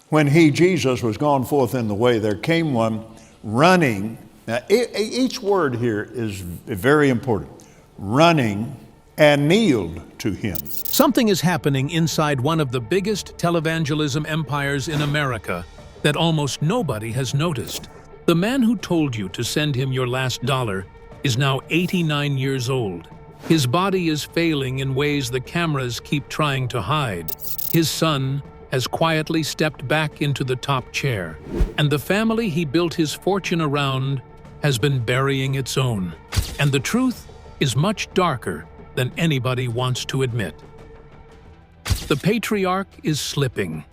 When he, Jesus, was gone forth in the way, there came one running. Now, each word here is very important. Running and kneeled to him. Something is happening inside one of the biggest televangelism empires in America that almost nobody has noticed. The man who told you to send him your last dollar is now 89 years old. His body is failing in ways the cameras keep trying to hide. His son has quietly stepped back into the top chair, and the family he built his fortune around has been burying its own. And the truth is much darker than anybody wants to admit. The patriarch is slipping.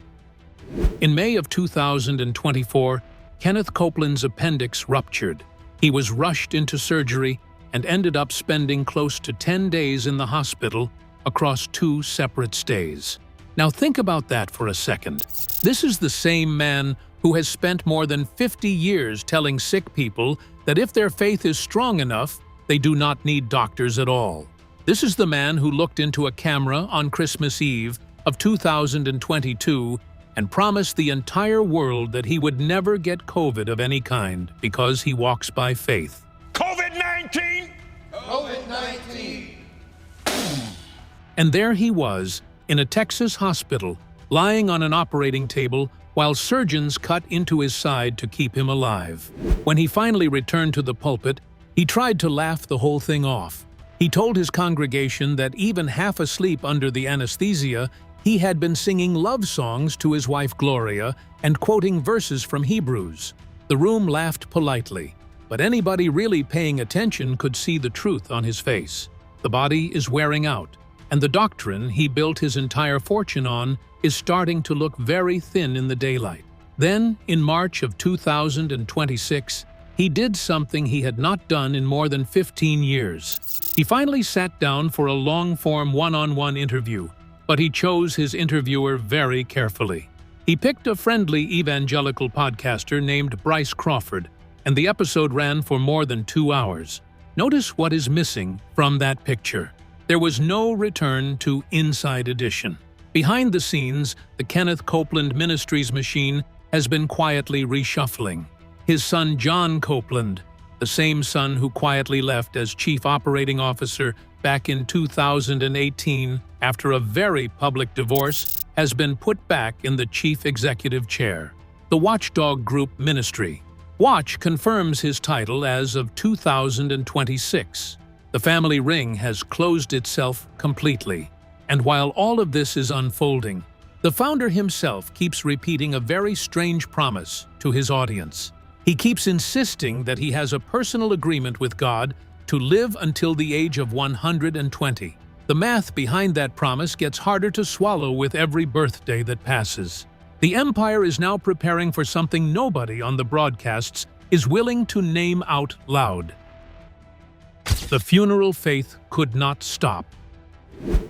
In May of 2024, Kenneth Copeland's appendix ruptured. He was rushed into surgery and ended up spending close to 10 days in the hospital across 2 separate stays. Now think about that for a second. This is the same man who has spent more than 50 years telling sick people that if their faith is strong enough, they do not need doctors at all. This is the man who looked into a camera on Christmas Eve of 2022 and promised the entire world that he would never get COVID of any kind because he walks by faith. COVID-19! COVID-19! And there he was, in a Texas hospital, lying on an operating table while surgeons cut into his side to keep him alive. When he finally returned to the pulpit, he tried to laugh the whole thing off. He told his congregation that even half asleep under the anesthesia, he had been singing love songs to his wife Gloria and quoting verses from Hebrews. The room laughed politely, but anybody really paying attention could see the truth on his face. The body is wearing out, and the doctrine he built his entire fortune on is starting to look very thin in the daylight. Then, in March of 2026, he did something he had not done in more than 15 years. He finally sat down for a long-form one-on-one interview, but he chose his interviewer very carefully. He picked a friendly evangelical podcaster named Bryce Crawford, and the episode ran for more than 2 hours. Notice what is missing from that picture. There was no return to Inside Edition. Behind the scenes, the Kenneth Copeland Ministries machine has been quietly reshuffling. His son John Copeland, the same son who quietly left as chief operating officer back in 2018 after a very public divorce, has been put back in the chief executive chair. The Watchdog Group Ministry. Watch confirms his title as of 2026. The family ring has closed itself completely. And while all of this is unfolding, the founder himself keeps repeating a very strange promise to his audience. He keeps insisting that he has a personal agreement with God to live until the age of 120. The math behind that promise gets harder to swallow with every birthday that passes. The empire is now preparing for something nobody on the broadcasts is willing to name out loud. The funeral faith could not stop.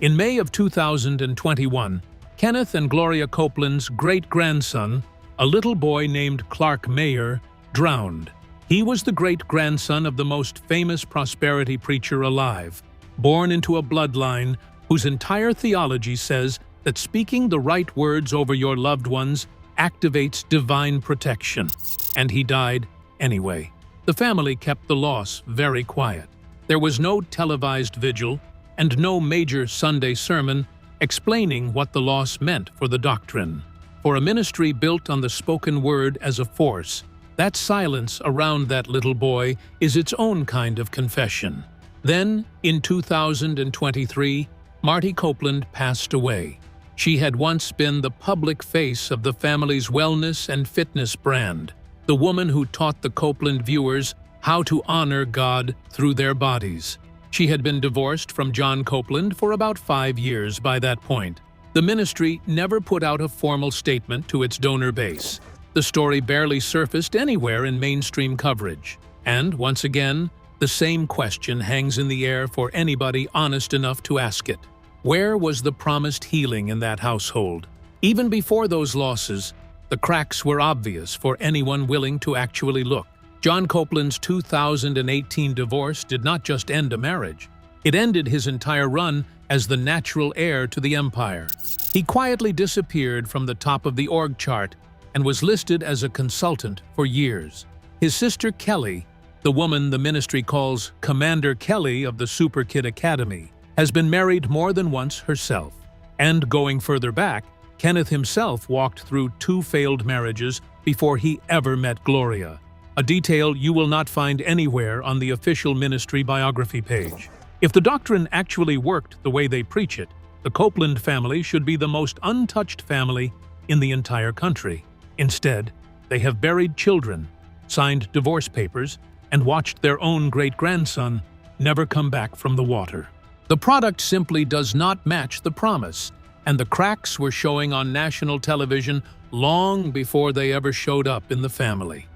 In May of 2021, Kenneth and Gloria Copeland's great-grandson, a little boy named Clark Mayer, drowned. He was the great-grandson of the most famous prosperity preacher alive, born into a bloodline whose entire theology says that speaking the right words over your loved ones activates divine protection. And he died anyway. The family kept the loss very quiet. There was no televised vigil and no major Sunday sermon explaining what the loss meant for the doctrine. For a ministry built on the spoken word as a force, that silence around that little boy is its own kind of confession. Then, in 2023, Marty Copeland passed away. She had once been the public face of the family's wellness and fitness brand, the woman who taught the Copeland viewers how to honor God through their bodies. She had been divorced from John Copeland for about 5 years by that point. The ministry never put out a formal statement to its donor base. The story barely surfaced anywhere in mainstream coverage. And, once again, the same question hangs in the air for anybody honest enough to ask it. Where was the promised healing in that household? Even before those losses, the cracks were obvious for anyone willing to actually look. John Copeland's 2018 divorce did not just end a marriage. It ended his entire run as the natural heir to the empire. He quietly disappeared from the top of the org chart and was listed as a consultant for years. His sister Kelly, the woman the ministry calls Commander Kelly of the Super Kid Academy, has been married more than once herself. And going further back, Kenneth himself walked through 2 failed marriages before he ever met Gloria, a detail you will not find anywhere on the official ministry biography page. If the doctrine actually worked the way they preach it, the Copeland family should be the most untouched family in the entire country. Instead, they have buried children, signed divorce papers, and watched their own great-grandson never come back from the water. The product simply does not match the promise, and the cracks were showing on national television long before they ever showed up in the family.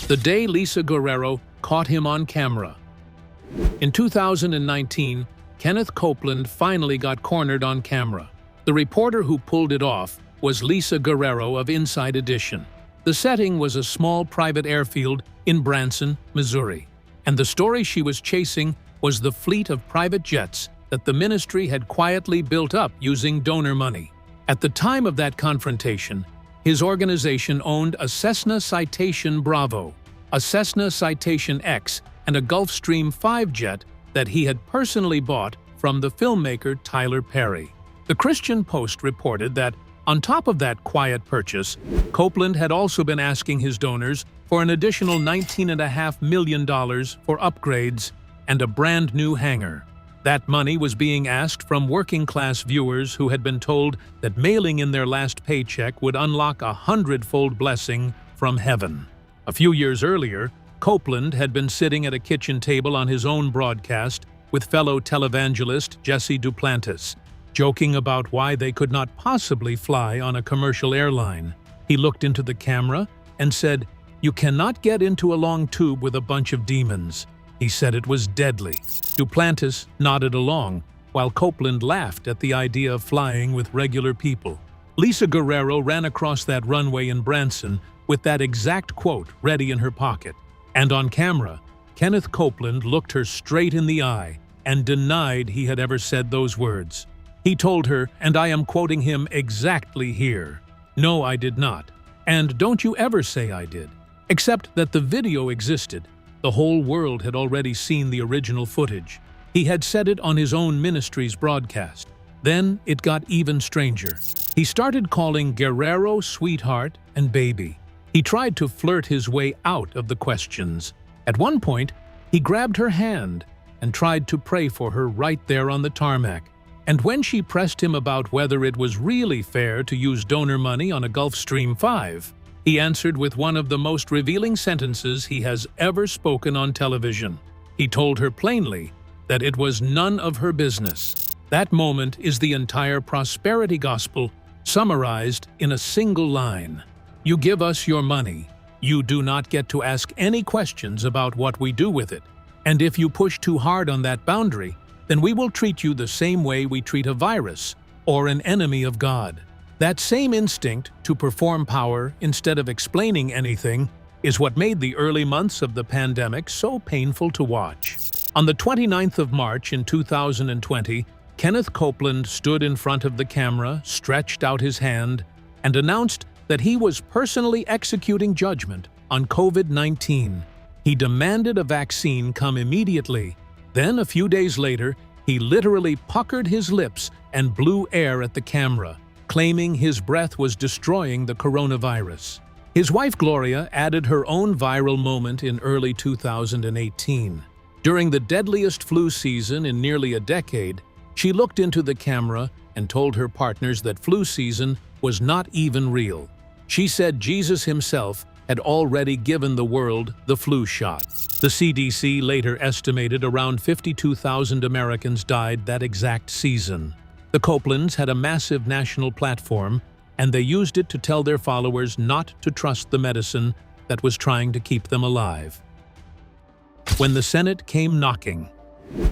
The day Lisa Guerrero caught him on camera. In 2019, Kenneth Copeland finally got cornered on camera. The reporter who pulled it off was Lisa Guerrero of Inside Edition. The setting was a small private airfield in Branson, Missouri, and the story she was chasing was the fleet of private jets that the ministry had quietly built up using donor money. At the time of that confrontation, his organization owned a Cessna Citation Bravo, a Cessna Citation X, and a Gulfstream 5 jet that he had personally bought from the filmmaker Tyler Perry. The Christian Post reported that, on top of that quiet purchase, Copeland had also been asking his donors for an additional $19.5 million for upgrades and a brand new hangar. That money was being asked from working-class viewers who had been told that mailing in their last paycheck would unlock a 100-fold blessing from heaven. A few years earlier, Copeland had been sitting at a kitchen table on his own broadcast with fellow televangelist Jesse Duplantis, joking about why they could not possibly fly on a commercial airline. He looked into the camera and said, "You cannot get into a long tube with a bunch of demons." He said it was deadly. Duplantis nodded along, while Copeland laughed at the idea of flying with regular people. Lisa Guerrero ran across that runway in Branson with that exact quote ready in her pocket. And on camera, Kenneth Copeland looked her straight in the eye and denied he had ever said those words. He told her, and I am quoting him exactly here, "No, I did not. And don't you ever say I did." Except that the video existed. The whole world had already seen the original footage. He had said it on his own ministry's broadcast. Then it got even stranger. He started calling Guerrero sweetheart and baby. He tried to flirt his way out of the questions. At one point, he grabbed her hand and tried to pray for her right there on the tarmac. And when she pressed him about whether it was really fair to use donor money on a Gulfstream 5, he answered with one of the most revealing sentences he has ever spoken on television. He told her plainly that it was none of her business. That moment is the entire prosperity gospel summarized in a single line. You give us your money. You do not get to ask any questions about what we do with it. And if you push too hard on that boundary, then we will treat you the same way we treat a virus or an enemy of God. That same instinct to perform power instead of explaining anything is what made the early months of the pandemic so painful to watch. On the 29th of March in 2020, Kenneth Copeland stood in front of the camera, stretched out his hand, and announced that he was personally executing judgment on COVID-19. He demanded a vaccine come immediately. Then, a few days later, he literally puckered his lips and blew air at the camera, claiming his breath was destroying the coronavirus. His wife Gloria added her own viral moment in early 2018. During the deadliest flu season in nearly a decade, she looked into the camera and told her partners that flu season was not even real. She said Jesus himself had already given the world the flu shot. The CDC later estimated around 52,000 Americans died that exact season. The Copelands had a massive national platform, and they used it to tell their followers not to trust the medicine that was trying to keep them alive. When the Senate came knocking.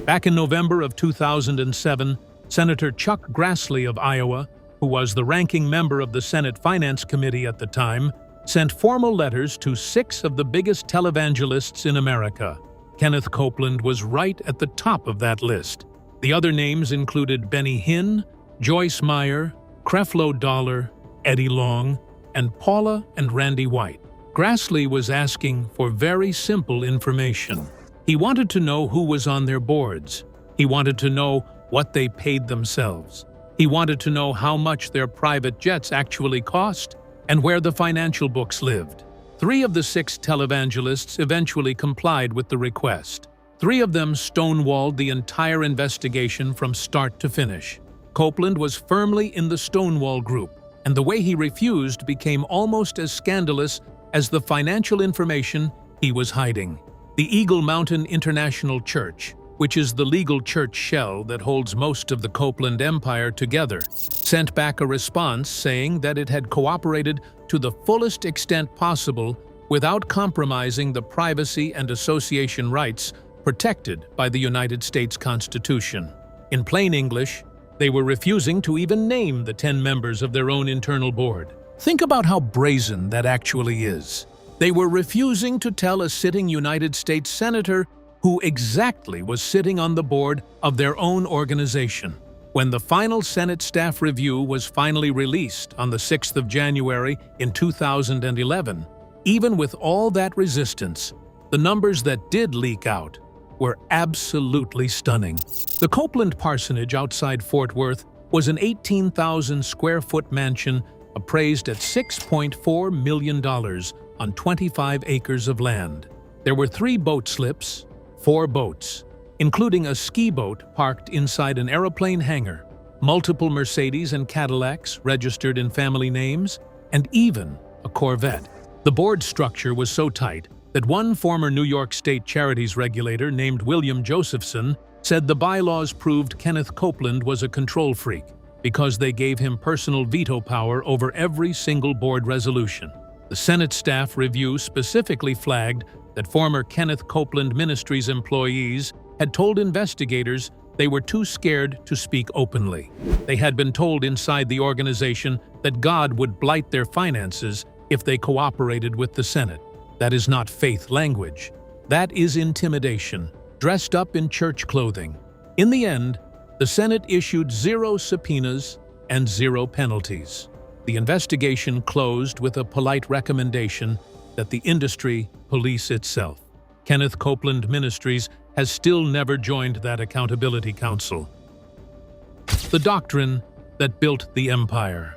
Back in November of 2007, Senator Chuck Grassley of Iowa, who was the ranking member of the Senate Finance Committee at the time, sent formal letters to 6 of the biggest televangelists in America. Kenneth Copeland was right at the top of that list. The other names included Benny Hinn, Joyce Meyer, Creflo Dollar, Eddie Long, and Paula and Randy White. Grassley was asking for very simple information. He wanted to know who was on their boards. He wanted to know what they paid themselves. He wanted to know how much their private jets actually cost and where the financial books lived. 3 of the 6 televangelists eventually complied with the request. 3 of them stonewalled the entire investigation from start to finish. Copeland was firmly in the Stonewall group, and the way he refused became almost as scandalous as the financial information he was hiding. The Eagle Mountain International Church, which is the legal church shell that holds most of the Copeland empire together, sent back a response saying that it had cooperated to the fullest extent possible without compromising the privacy and association rights protected by the United States Constitution. In plain English, they were refusing to even name the 10 members of their own internal board. Think about how brazen that actually is. They were refusing to tell a sitting United States senator who exactly was sitting on the board of their own organization. When the final Senate staff review was finally released on the 6th of January in 2011, even with all that resistance, the numbers that did leak out were absolutely stunning. The Copeland parsonage outside Fort Worth was an 18,000-square-foot mansion appraised at $6.4 million on 25 acres of land. There were 3 boat slips, 4 boats, including a ski boat parked inside an aeroplane hangar, multiple Mercedes and Cadillacs registered in family names, and even a Corvette. The board structure was so tight that one former New York State charities regulator named William Josephson said the bylaws proved Kenneth Copeland was a control freak because they gave him personal veto power over every single board resolution. The Senate staff review specifically flagged that former Kenneth Copeland Ministries employees had told investigators they were too scared to speak openly. They had been told inside the organization that God would blight their finances if they cooperated with the Senate. That is not faith language. That is intimidation, dressed up in church clothing. In the end, the Senate issued 0 subpoenas and 0 penalties. The investigation closed with a polite recommendation that the industry police itself. Kenneth Copeland Ministries has still never joined that accountability council. The doctrine that built the empire.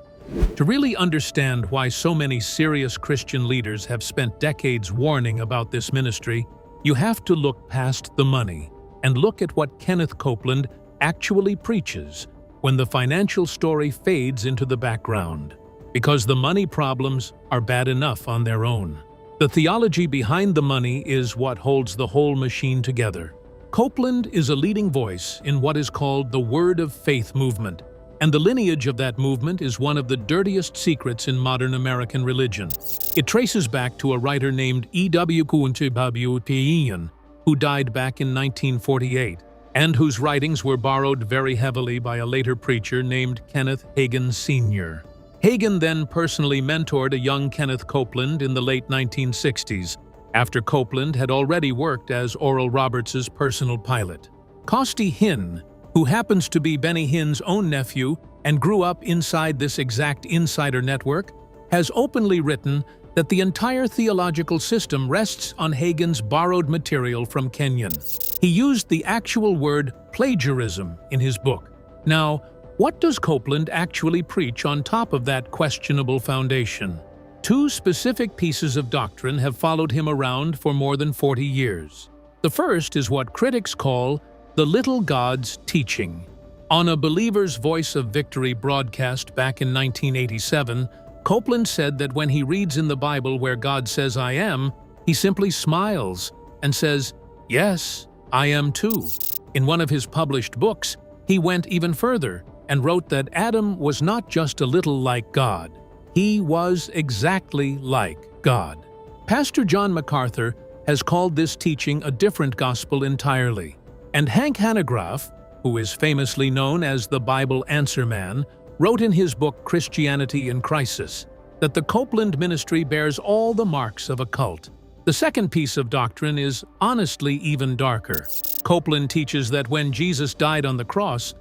To really understand why so many serious Christian leaders have spent decades warning about this ministry, you have to look past the money and look at what Kenneth Copeland actually preaches when the financial story fades into the background. Because the money problems are bad enough on their own. The theology behind the money is what holds the whole machine together. Copeland is a leading voice in what is called the Word of Faith movement, and the lineage of that movement is one of the dirtiest secrets in modern American religion. It traces back to a writer named E.W. Kuntibabupian, who died back in 1948, and whose writings were borrowed very heavily by a later preacher named Kenneth Hagin Sr. Hagin then personally mentored a young Kenneth Copeland in the late 1960s, after Copeland had already worked as Oral Roberts' personal pilot. Costi Hinn, who happens to be Benny Hinn's own nephew and grew up inside this exact insider network, has openly written that the entire theological system rests on Hagin's borrowed material from Kenyon. He used the actual word plagiarism in his book. Now, what does Copeland actually preach on top of that questionable foundation? 2 specific pieces of doctrine have followed him around for more than 40 years. The first is what critics call the Little God's teaching. On a Believer's Voice of Victory broadcast back in 1987, Copeland said that when he reads in the Bible where God says "I am," he simply smiles and says, "Yes, I am too." In one of his published books, he went even further and wrote that Adam was not just a little like God. He was exactly like God. Pastor John MacArthur has called this teaching a different gospel entirely. And Hank Hanegraaff, who is famously known as the Bible Answer Man, wrote in his book Christianity in Crisis that the Copeland ministry bears all the marks of a cult. The second piece of doctrine is honestly even darker. Copeland teaches that when Jesus died on the cross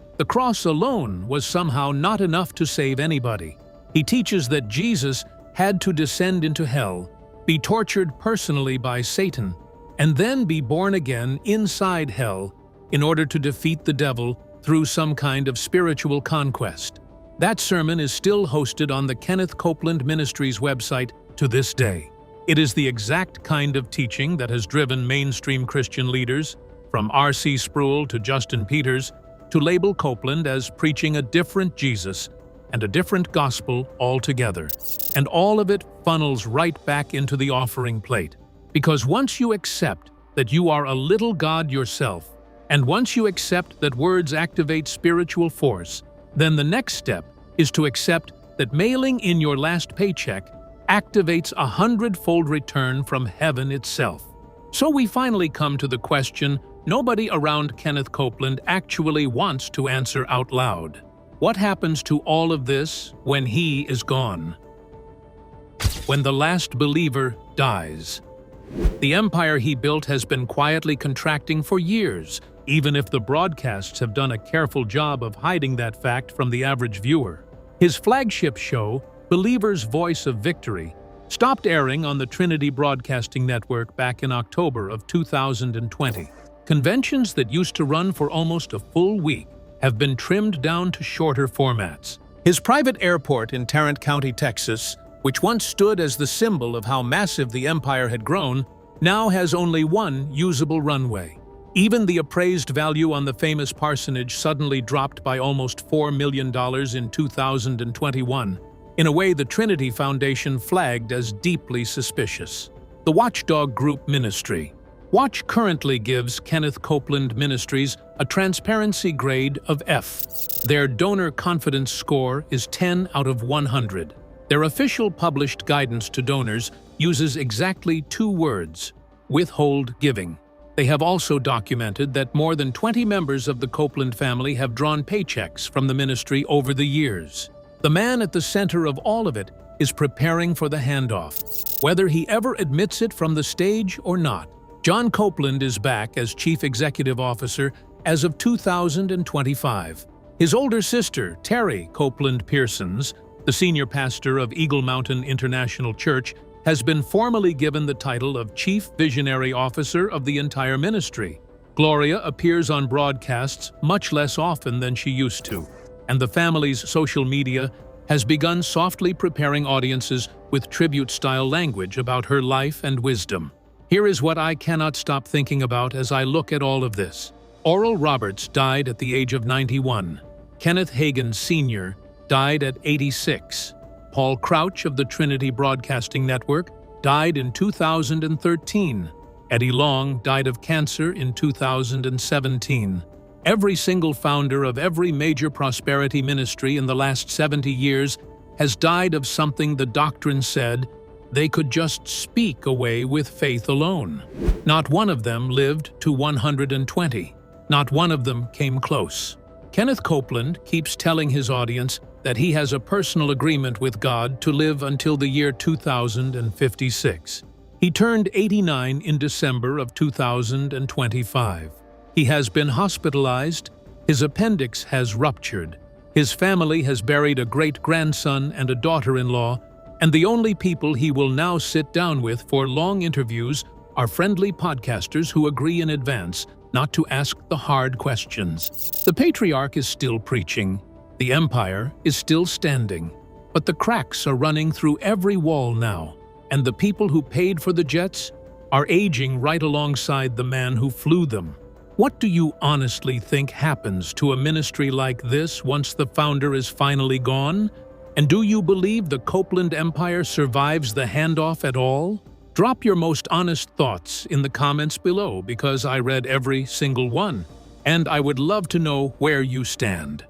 alone was somehow not enough to save anybody. He teaches that Jesus had to descend into hell, be tortured personally by Satan, and then be born again inside hell in order to defeat the devil through some kind of spiritual conquest. That sermon is still hosted on the Kenneth Copeland Ministries website to this day. It is the exact kind of teaching that has driven mainstream Christian leaders, from R.C. Sproul to Justin Peters, to label Copeland as preaching a different Jesus and a different gospel altogether. And all of it funnels right back into the offering plate. Because once you accept that you are a little God yourself, and once you accept that words activate spiritual force, then the next step is to accept that mailing in your last paycheck activates a 100-fold return from heaven itself. So we finally come to the question nobody around Kenneth Copeland actually wants to answer out loud. What happens to all of this when he is gone? When the last believer dies. The empire he built has been quietly contracting for years, even if the broadcasts have done a careful job of hiding that fact from the average viewer. His flagship show, Believer's Voice of Victory, stopped airing on the Trinity Broadcasting Network back in October of 2020. Conventions that used to run for almost a full week have been trimmed down to shorter formats. His private airport in Tarrant County, Texas, which once stood as the symbol of how massive the empire had grown, now has only one usable runway. Even the appraised value on the famous parsonage suddenly dropped by almost $4 million in 2021, in a way the Trinity Foundation flagged as deeply suspicious. The Watchdog Group Ministry. Watch currently gives Kenneth Copeland Ministries a transparency grade of F. Their donor confidence score is 10 out of 100. Their official published guidance to donors uses exactly 2 words: withhold giving. They have also documented that more than 20 members of the Copeland family have drawn paychecks from the ministry over the years. The man at the center of all of it is preparing for the handoff, whether he ever admits it from the stage or not. John Copeland is back as Chief Executive Officer as of 2025. His older sister, Terry Copeland Pearsons, the senior pastor of Eagle Mountain International Church, has been formally given the title of Chief Visionary Officer of the entire ministry. Gloria appears on broadcasts much less often than she used to, and the family's social media has begun softly preparing audiences with tribute-style language about her life and wisdom. Here is what I cannot stop thinking about as I look at all of this. Oral Roberts died at the age of 91. Kenneth Hagin Sr. died at 86. Paul Crouch of the Trinity Broadcasting Network died in 2013. Eddie Long died of cancer in 2017. Every single founder of every major prosperity ministry in the last 70 years has died of something the doctrine said they could just speak away with faith alone. Not one of them lived to 120. Not one of them came close. Kenneth Copeland keeps telling his audience that he has a personal agreement with God to live until the year 2056. He turned 89 in December of 2025. He has been hospitalized, his appendix has ruptured, his family has buried a great-grandson and a daughter-in-law, and the only people he will now sit down with for long interviews are friendly podcasters who agree in advance not to ask the hard questions. The patriarch is still preaching. The empire is still standing. But the cracks are running through every wall now, and the people who paid for the jets are aging right alongside the man who flew them. What do you honestly think happens to a ministry like this once the founder is finally gone? And do you believe the Copeland Empire survives the handoff at all? Drop your most honest thoughts in the comments below because I read every single one, and I would love to know where you stand.